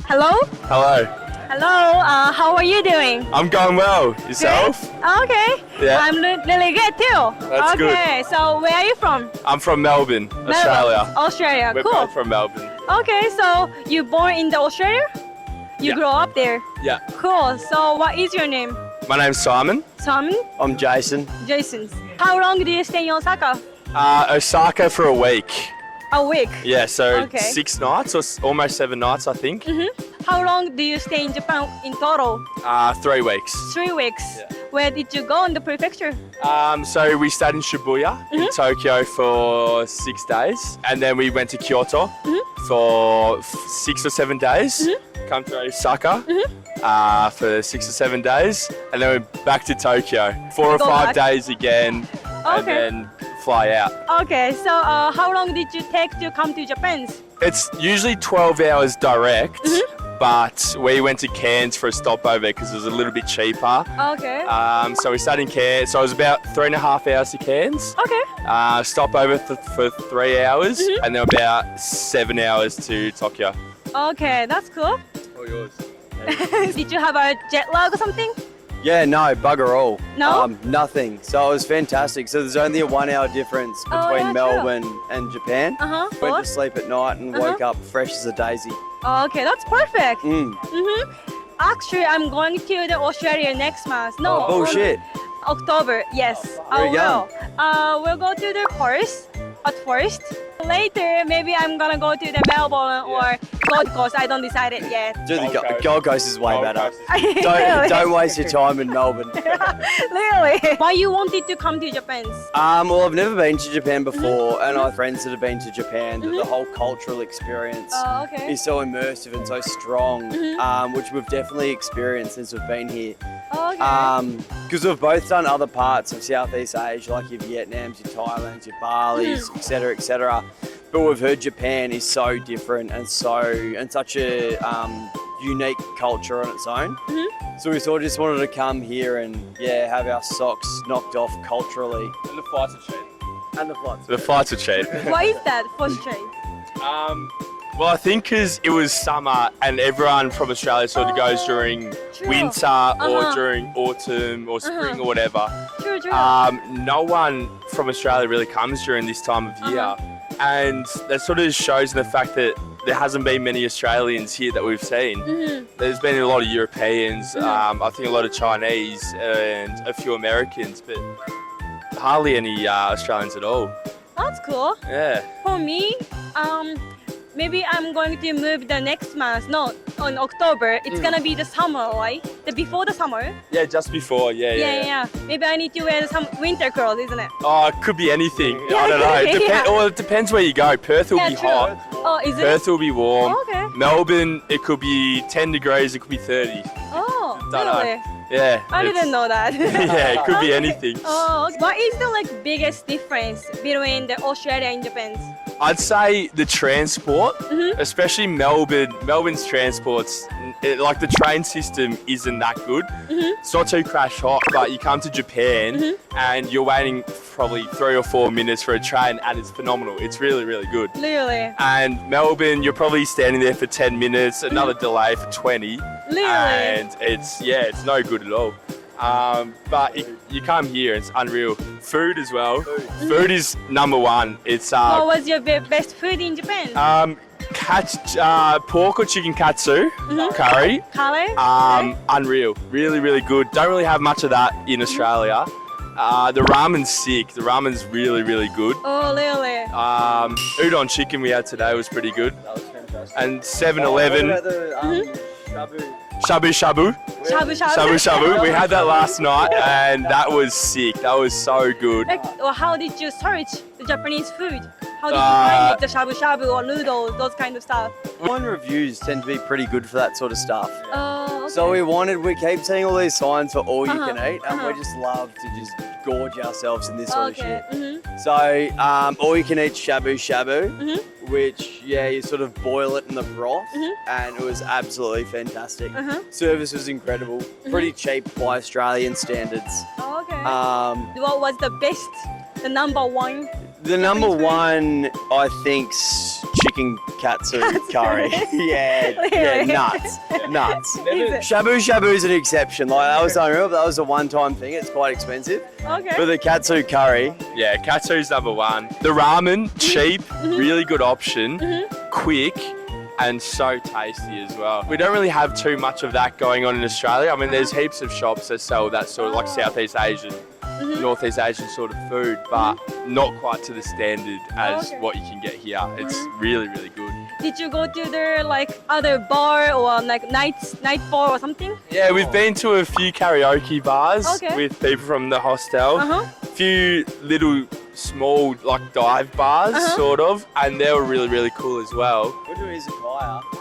Hello? Hello. Hello, how are you doing? I'm going well. Yourself? Good? Okay. Yeah. I'm really good too. That's good. Okay, so where are you from? I'm from Melbourne, Australia. Melbourne, Australia, We're cool. both from Melbourne. Okay, so you born in the Australia? You Yeah. grew up there? Yeah. Cool. So what is your name? My name's Simon. Simon? I'm Jason. Jason. How long do you stay in Osaka? Osaka for a week. A week. Yeah, so Okay. 6 nights or almost 7 nights, I think. How long do you stay in Japan in total? 3 weeks. 3 weeks. Yeah. Where did you go in the prefecture? So we stayed in Shibuya in Tokyo for 6 days, and then we went to Kyoto for 6 or 7 days. Come to Osaka for 6 or 7 days, and then we're back to Tokyo. 4 or Go 5 back. days again, and Okay. then fly out. Okay, so how long did you take to come to Japan? It's usually 12 hours direct, but we went to Cairns for a stopover because it was a little bit cheaper. Okay. So we stayed in Cairns, so it was about 3.5 hours to Cairns. Okay. Stopover for 3 hours, and then about 7 hours to Tokyo. Okay, that's cool. All yours. Did you have a jet lag or something? Yeah, no, bugger all. No? Nothing. So it was fantastic. So there's only a 1 hour difference Oh, between yeah, Melbourne and Japan. Uh-huh. Went to sleep at night and woke up fresh as a daisy. Okay, that's perfect. Mm. Actually, I'm going to the Australia next month. No, Oh, bullshit. October. Yes, Where I you will. We'll go to the Perth at first. Later, maybe I'm gonna go to the Melbourne or Gold Coast. I don't decide it yet. Do the Gold Coast. Gold Coast is way Gold better. Coast Don't waste your time in Melbourne. Really? Why you wanted to come to Japan? Well, I've never been to Japan before, and I have friends that have been to Japan. That the whole cultural experience Oh, okay. is so immersive and so strong, which we've definitely experienced since we've been here. Okay. Because we've both done other parts of Southeast Asia, like your Vietnams, your Thailands, your Balis, etc., etc. But we've heard Japan is so different and such a unique culture on its own. So we sort of just wanted to come here and have our socks knocked off culturally. And the flights are cheap. And the flights. The flights are cheap. What is that for straight? Well, I think because it was summer and everyone from Australia sort of goes during True. winter or during autumn or spring or whatever. True, true. No one from Australia really comes during this time of year. And that sort of shows in the fact that there hasn't been many Australians here that we've seen. There's been a lot of Europeans, I think a lot of Chinese and a few Americans, but hardly any Australians at all. That's cool. Yeah. For me, maybe I'm going to move the next month. No, on October. It's gonna be the summer, right? Before the summer. Yeah, just before, yeah. Maybe I need to wear some winter clothes, isn't it? Oh, it could be anything. Yeah, I don't know. It, yeah. Or it depends where you go. Perth will be true. hot. Oh, is it? Perth will be warm. Oh, okay. Melbourne, it could be 10 degrees, it could be 30. Oh, Don't know. really? Yeah. I didn't know that. Yeah, it could be anything. Oh, what is the biggest difference between the Australia and Japan? I'd say the transport, especially Melbourne. Melbourne's transports, like the train system isn't that good. It's not too crash hot, but you come to Japan and you're waiting probably 3 or 4 minutes for a train and it's phenomenal. It's really, really good. Really? And Melbourne, you're probably standing there for 10 minutes, another delay for 20. Really? And it's no good at all. But you come here, it's unreal. Food as well. Food is number one. It's What was your best food in Japan? pork or chicken katsu curry. Curry? Unreal. Really, really good. Don't really have much of that in Australia. The ramen's sick. The ramen's really, really good. Oh, really? Udon chicken we had today was pretty good. That was fantastic. And 7-Eleven. Shabu shabu. Shabu shabu? Shabu shabu. We had that last night and that was sick. That was so good. How did you search the Japanese food? How did you find it, the shabu shabu or noodles, those kind of stuff? Wine reviews tend to be pretty good for that sort of stuff. Oh, okay. So we keep seeing all these signs for all you can eat, and we just love to just gorge ourselves in this sort of shit. So all you can eat shabu shabu, which you sort of boil it in the broth, and it was absolutely fantastic. Service was incredible, pretty cheap by Australian standards. Oh, okay. What was the best, the number one? The number one, I think, chicken katsu curry. yeah, Really? nuts. Is Shabu shabu is an exception. Like that was unreal. That was a one-time thing. It's quite expensive. Okay. But the katsu curry, Yeah, katsu's number one. The ramen, cheap, really good option, quick, and so tasty as well. We don't really have too much of that going on in Australia. I mean, there's heaps of shops that sell that sort of like Southeast Asian, Northeast Asian sort of food, but not quite to the standard as Okay. what you can get here. It's really, really good. Did you go to their like other bar or like night bar or something? Yeah, we've been to a few karaoke bars Okay. with people from the hostel. Uh-huh. A few little small like dive bars, sort of, and they were really, really cool as well. we'll do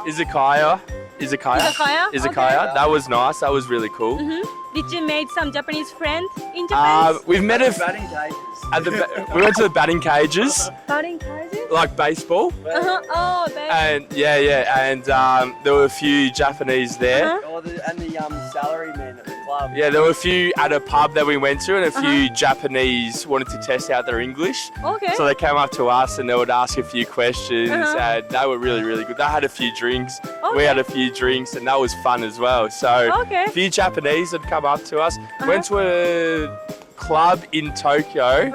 izakaya. Izakaya. Okay. That was nice. That was really cool. Did you make some Japanese friends in Japan? We've met a Batting cages. at the we went to the batting cages, Batting cages? like baseball, Oh, babe. and and there were a few Japanese there. Oh, and the salary men at the club. Yeah, there were a few at a pub that we went to, and a few Japanese wanted to test out their English. Okay. So they came up to us and they would ask a few questions, and they were really, really good. They had a few drinks, we had a few drinks, and that was fun as well. So Okay. a few Japanese had come up to us. Went to a club in Tokyo,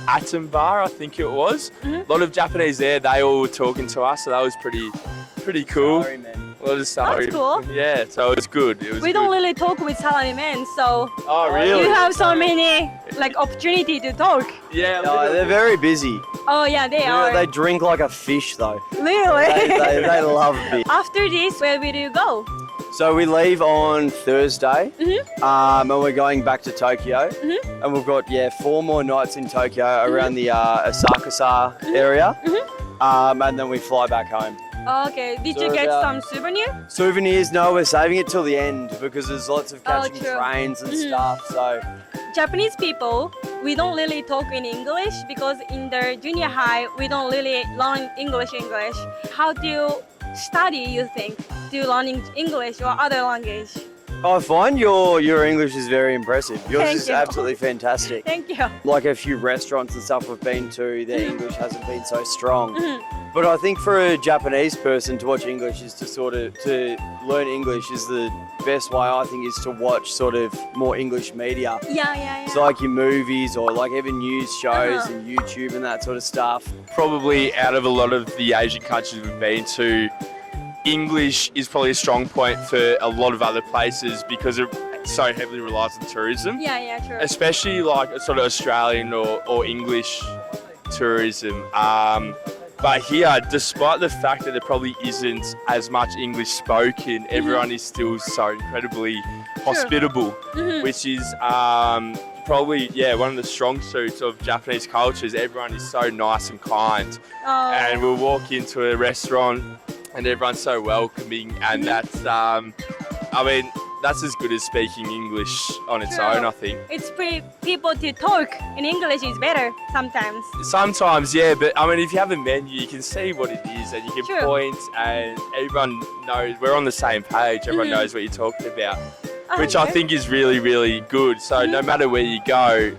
Atom Bar, I think it was. A lot of Japanese there. They all were talking to us, so that was pretty cool. Salary men. A lot of salary. That's cool. Yeah, so it was good. It was We don't good. really talk with salarymen, so Oh, really? you have so many like opportunity to talk. Yeah. Oh, they're very busy. Oh yeah, they are. They drink like a fish though. Really? They love beer. After this, where will you go? So we leave on Thursday, and we're going back to Tokyo, and we've got 4 more nights in Tokyo around the Osaka area, and then we fly back home. Okay. Did So you get about- some souvenir? Souvenirs? No, we're saving it till the end because there's lots of catching true. trains and stuff. So Japanese people, we don't really talk in English because in the junior high, we don't really learn English. How do you study, you think? Do you learn English or other language? I find your English is very impressive. Yours Thank is you. absolutely fantastic. Thank you. Like a few restaurants and stuff we've been to, their English hasn't been so strong. But I think for a Japanese person to watch English is to learn English is the best way, I think, is to watch sort of more English media. Yeah. So like your movies or like even news shows and YouTube and that sort of stuff. Probably out of a lot of the Asian countries we've been to, English is probably a strong point for a lot of other places because it so heavily relies on tourism. Yeah, true. Especially like a sort of Australian or English tourism. But here, despite the fact that there probably isn't as much English spoken, everyone is still so incredibly hospitable, which is probably one of the strong suits of Japanese cultures. Everyone is so nice and kind, and we'll walk into a restaurant and everyone's so welcoming, and that's that's as good as speaking English on its own, I think. It's pretty people to talk in English is better sometimes. Sometimes, yeah, but I mean, if you have a menu, you can see what it is and you can True. point, and everyone knows we're on the same page. Everyone knows what you're talking about, which I Okay. think is really, really good. So no matter where you go,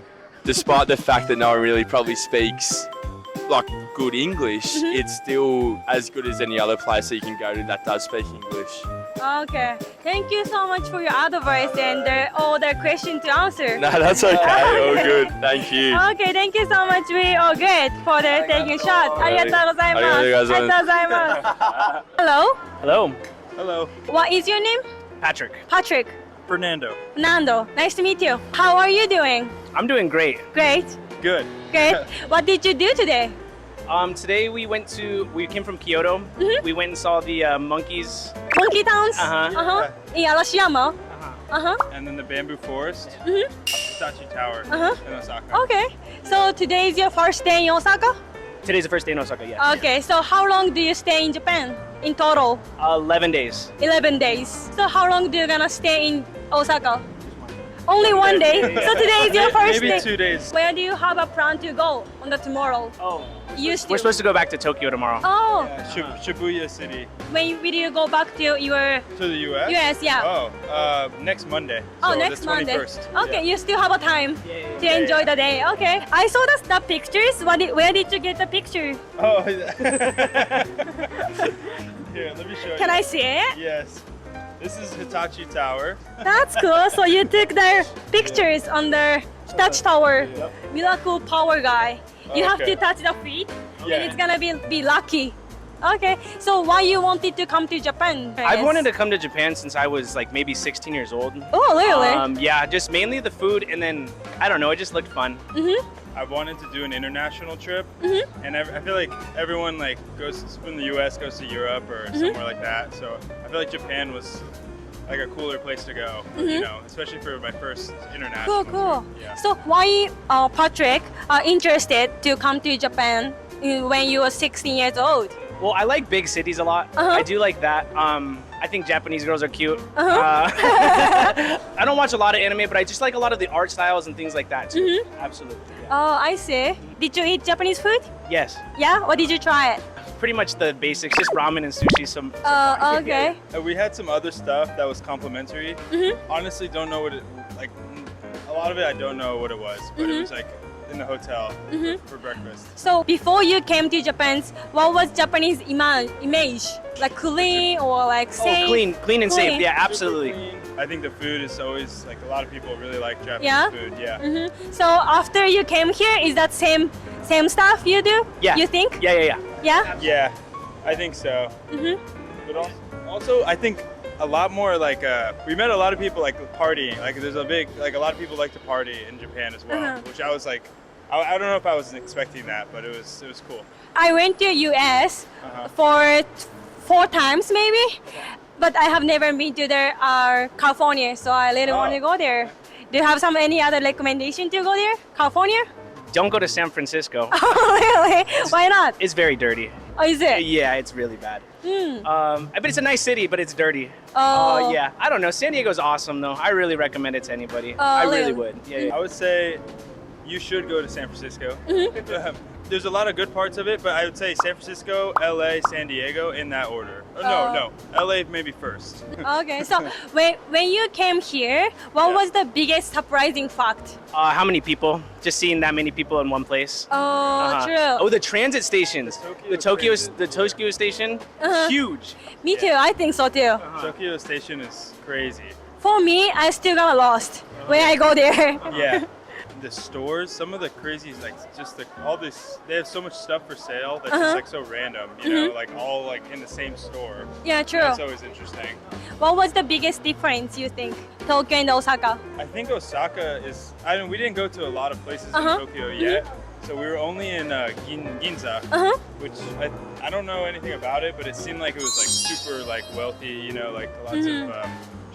despite the fact that no one really probably speaks like good English, it's still as good as any other place that you can go to that does speak English. Okay. Thank you so much for your advice and all the questions to answer. No, that's okay. All good. Thank you. Okay, thank you so much. We are good for the taking shot. ありがとうございます。ありがとうございます。ありがとうございます。Hello. Hello. Hello. What is your name? Patrick. Patrick. Fernando. Nando. Nice to meet you. How are you doing? I'm doing great. Great. Good. Great. What did you do today? Today we came from Kyoto. We went and saw the monkeys. Monkey Towns? Uh-huh. In Arashiyama? And then the bamboo forest, Hisachi Tower in Osaka. Okay. So today is your first day in Osaka? Today's the first day in Osaka, yeah. Okay. So how long do you stay in Japan in total? 11 days. 11 days. So how long do you gonna stay in Osaka? Only one day. So today is your first Maybe day. 2 days. Where do you have a plan to go on the tomorrow? Oh, You we're still. supposed to go back to Tokyo tomorrow. Oh, Shibuya City. when will you go back to your To the U.S.? US? Yeah. Oh, next Monday. Oh, So next the Monday. 21st. Okay, Yeah. you still have a time Yeah. to enjoy the day. Okay. I saw the pictures. Where did you get the picture? Oh, here, let me show you. Can I see it? Yes. This is Hitachi Tower. That's cool. So you took the pictures on the Touch Tower. Miracle Power guy. You have to Okay. touch the feet, Yeah. and it's gonna be lucky. Okay. So why you wanted to come to Japan? I've wanted to come to Japan since I was like maybe 16 years old. Oh, really? Yeah, just mainly the food, and then I don't know, it just looked fun. I wanted to do an international trip, and I feel like everyone like goes from the U.S. goes to Europe or somewhere like that. So I feel like Japan was like a cooler place to go, you know, especially for my first international. Cool. Yeah. So why Patrick interested to come to Japan when you were 16 years old? Well, I like big cities a lot. I do like that. I think Japanese girls are cute. I don't watch a lot of anime, but I just like a lot of the art styles and things like that too. Absolutely. Yeah. Oh, I see. Did you eat Japanese food? Yes. Yeah? Or did you try it? Pretty much the basics, just ramen and sushi. Some Okay. We had some other stuff that was complimentary. Honestly, don't know what it like. A lot of it, I don't know what it was, but it was like in the hotel for breakfast. So before you came to Japan, what was Japanese image? Like clean or like safe? clean and safe. Clean. Yeah, absolutely. I think the food is always like a lot of people really like Japanese Yeah? food. Yeah. So after you came here, is that same stuff you do? Yeah. You think? Yeah. Yeah? Yeah, I think so. But also, I think a lot more like we met a lot of people like partying. Like there's a lot of people like to party in Japan as well, which I was like, I don't know if I was expecting that, but it was cool. I went to US for 4 times maybe, but I have never been to there California, so I really want to go there. Do you have any other recommendation to go there? California? Don't go to San Francisco. Oh, really? Why not? It's very dirty. Oh, is it? Yeah, it's really bad. But it's a nice city, but it's dirty. Oh. Yeah. I don't know. San Diego's awesome though. I really recommend it to anybody. Oh, I really really? would. Yeah. I would say you should go to San Francisco. There's a lot of good parts of it, but I would say San Francisco, LA, San Diego in that order. No, LA maybe first. Okay, so when you came here, what was the biggest surprising fact? How many people? Just seeing that many people in one place. Oh, true. Oh, the transit stations. The Tokyo station. Huge. Me too, I think so too. Tokyo Station is crazy. For me, I still got lost when I go there. Yeah. The stores, some of the crazies, like just all this, they have so much stuff for sale that's just like so random, you know, like all like in the same store. Yeah, true. That's always interesting. What was the biggest difference you think? Tokyo and Osaka? I think Osaka is, we didn't go to a lot of places in Tokyo yet. So we were only in Ginza, which I don't know anything about it, but it seemed like it was like super like wealthy, you know, like lots of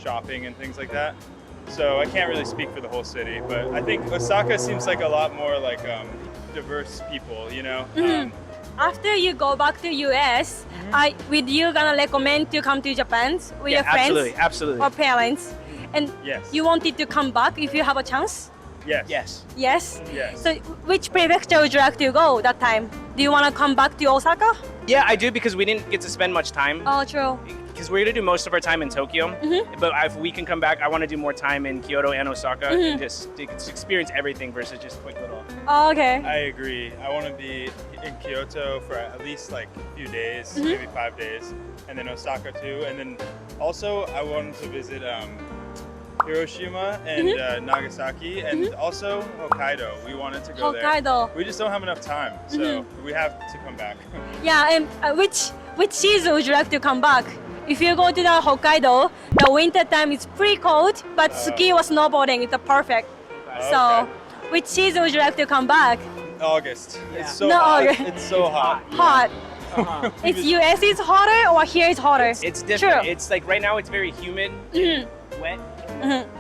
shopping and things like that. So I can't really speak for the whole city, but I think Osaka seems like a lot more like diverse people, you know. After you go back to US, with you gonna recommend to come to Japan with your friends Absolutely. or parents? And Yes. you wanted to come back if you have a chance? Yes. Yes. Yes? Yes. So which prefecture would you like to go that time? Do you want to come back to Osaka? Yeah, I do because we didn't get to spend much time. Oh, true. Because we're gonna do most of our time in Tokyo, but if we can come back, I want to do more time in Kyoto and Osaka and just experience everything versus just quick little. Oh, okay. I agree. I want to be in Kyoto for at least like a few days, maybe 5 days, and then Osaka too. And then also I wanted to visit Hiroshima and Nagasaki, and also Hokkaido. We wanted to go there. Hokkaido. We just don't have enough time, so we have to come back. Yeah, and which season would you like to come back? If you go to the Hokkaido, the winter time is pretty cold, but ski or snowboarding is perfect. So, which season would you like to come back? August. Yeah. It's so No, hot. August. It's so hot. Hot. It's US is hotter or here is hotter? It's different. True. It's like right now it's very humid, wet.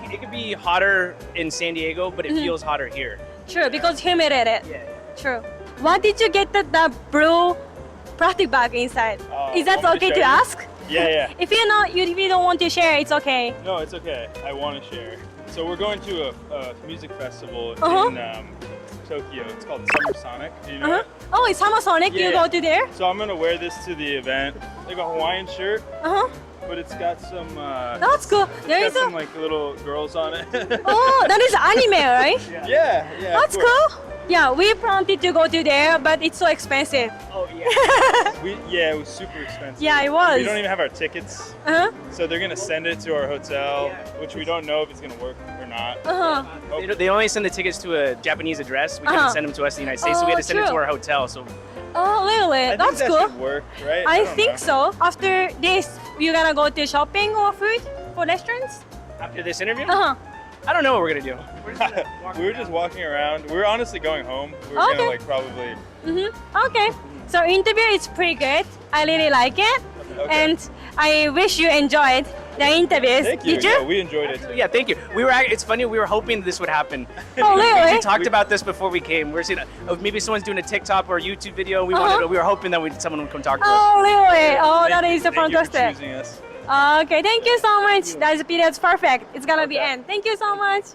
It could be hotter in San Diego, but it feels hotter here. True, because humidity. Yeah. True. Why did you get the blue plastic bag inside? Oh, Is that want me to okay show to you? ask? Yeah. If you don't want to share, it's okay. No, it's okay. I want to share. So we're going to a music festival Uh-huh. in Tokyo. It's called Summer Sonic. Do you know it? Oh, it's Summer Sonic. You Yeah. go to there? So I'm gonna wear this to the event, like a Hawaiian shirt, but it's got some. That's cool. There It's is got a. some like little girls on it. Oh, that is anime, right? yeah. That's of course. cool. Yeah, we wanted to go to there, but it's so expensive. Oh yeah. It was super expensive. Yeah, it was. We don't even have our tickets, Uh so they're gonna send it to our hotel, which we don't know if it's gonna work or not. huh. They only send the tickets to a Japanese address. We Uh-huh. couldn't send them to us in the United States, so we had to send it to true. our hotel. So Oh, really? I think That's that cool. should work, right? I don't think know. so. After this, you gonna go to shopping or food for restaurants? after this interview, Uh huh. I don't know what we're gonna do. We were just walking around. We were honestly going home. We were Okay. gonna like probably. Okay. So interview is pretty good. I really like it, Okay. and I wish you enjoyed the interviews. Thank you. Did you? Yeah, we enjoyed it. Too. Yeah, thank you. It's funny. We were hoping this would happen. Oh, really? We talked about this before we came. We're seeing maybe someone's doing a TikTok or a YouTube video. We were hoping that someone would come talk to us. Oh, really? Oh, that Thank is you for fantastic. choosing us. Okay, thank you so much. That period's perfect. It's gonna be end. Thank you so much.